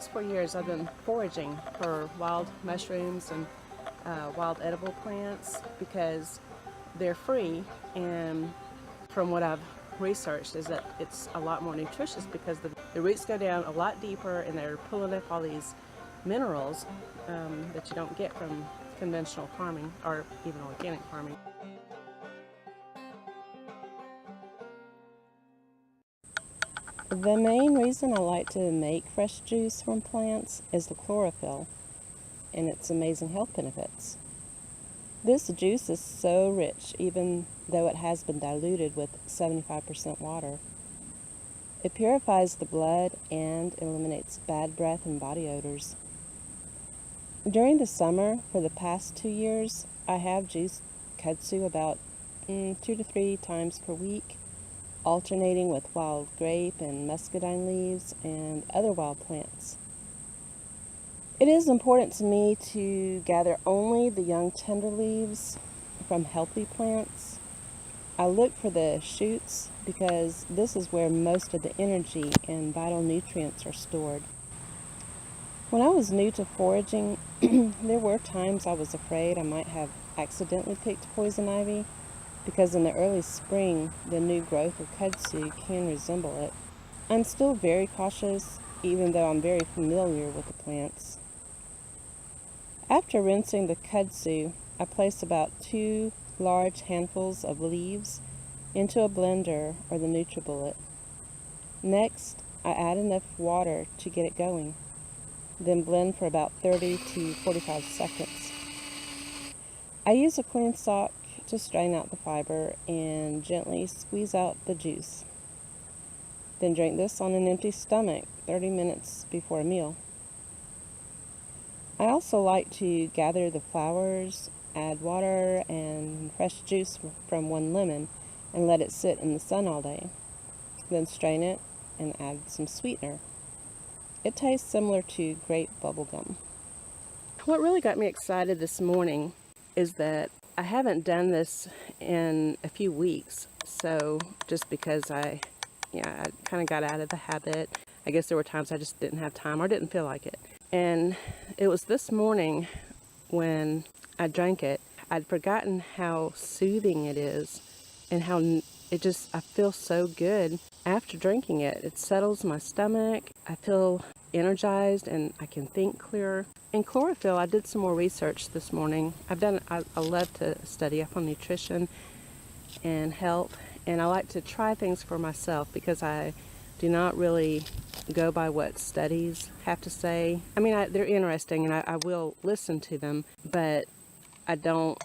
last 4 years I've been foraging for wild mushrooms and wild edible plants because they're free, and from what I've researched is that it's a lot more nutritious because the roots go down a lot deeper and they're pulling up all these minerals that you don't get from conventional farming or even organic farming. The main reason I like to make fresh juice from plants is the chlorophyll and its amazing health benefits. This juice is so rich, even though it has been diluted with 75% water. It purifies the blood and eliminates bad breath and body odors. During the summer, for the past 2 years, I have juiced kudzu about 2 to 3 times per week, alternating with wild grape and muscadine leaves and other wild plants. It is important to me to gather only the young tender leaves from healthy plants. I look for the shoots because this is where most of the energy and vital nutrients are stored. When I was new to foraging, there were times I was afraid I might have accidentally picked poison ivy because in the early spring, the new growth of kudzu can resemble it. I'm still very cautious, even though I'm very familiar with the plants. After rinsing the kudzu, I place about 2 large handfuls of leaves into a blender or the NutriBullet. Next, I add enough water to get it going, then blend for about 30 to 45 seconds. I use a clean sock to strain out the fiber and gently squeeze out the juice. Then drink this on an empty stomach 30 minutes before a meal. I also like to gather the flowers, add water and fresh juice from 1 lemon and let it sit in the sun all day. Then strain it and add some sweetener. It tastes similar to grape bubblegum. What really got me excited this morning is that I haven't done this in a few weeks, so just because I kind of got out of the habit. I guess there were times I just didn't have time or didn't feel like it. And it was this morning when I drank it, I'd forgotten how soothing it is and how I feel so good after drinking it. It settles my stomach. I feel energized and I can think clearer. And chlorophyll, I did some more research this morning. I love to study up on nutrition and health, and I like to try things for myself because I do not really go by what studies have to say. I mean, they're interesting and I will listen to them, but I don't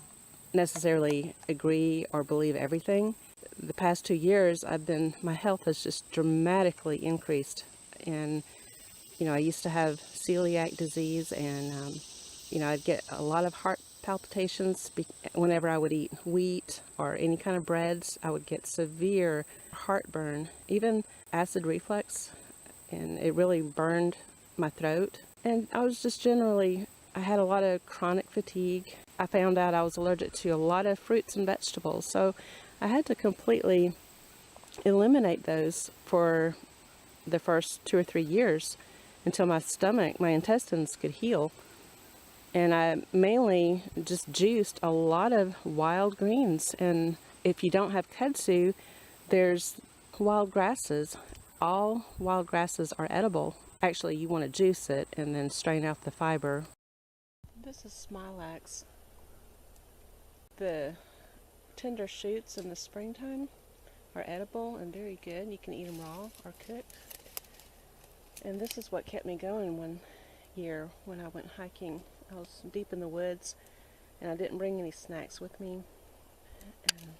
necessarily agree or believe everything. The past 2 years, my health has just dramatically increased. And, I used to have celiac disease and, I'd get a lot of heart palpitations whenever I would eat wheat or any kind of breads. I would get severe heartburn, even acid reflux, and it really burned my throat. And I had a lot of chronic fatigue. I found out I was allergic to a lot of fruits and vegetables, so I had to completely eliminate those for the first 2 or 3 years until my intestines could heal. And I mainly just juiced a lot of wild greens. And if you don't have kudzu, there's wild grasses. All wild grasses are edible. Actually, you want to juice it and then strain out the fiber. This is smilax. The tender shoots in the springtime are edible and very good. You can eat them raw or cooked. And this is what kept me going one year when I went hiking. I was deep in the woods and I didn't bring any snacks with me. And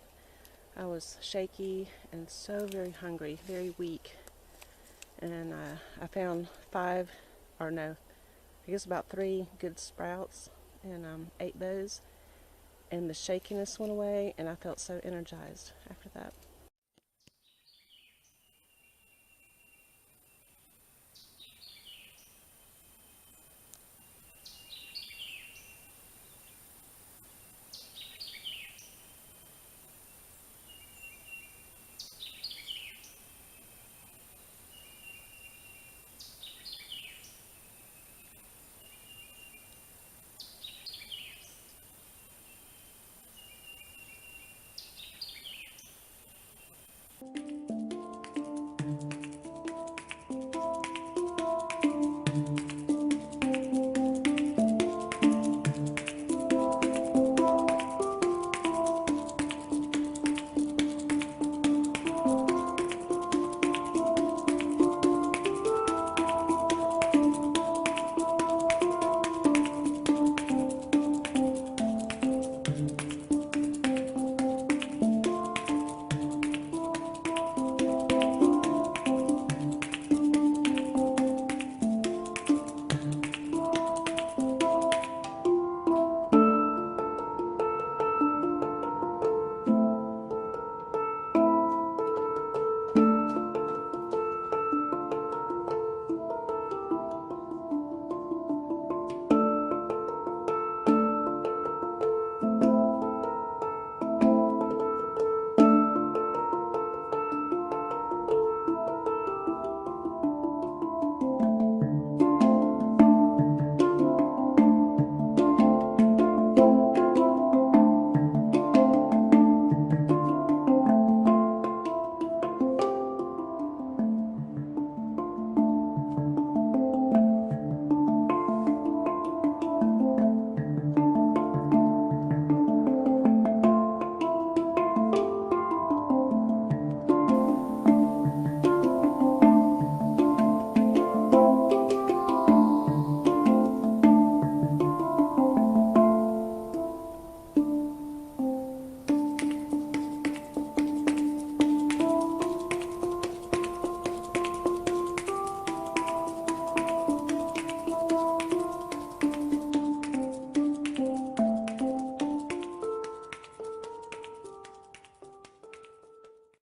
I was shaky and so very hungry, very weak. And I found about 3 good sprouts and ate those. And the shakiness went away and I felt so energized after that.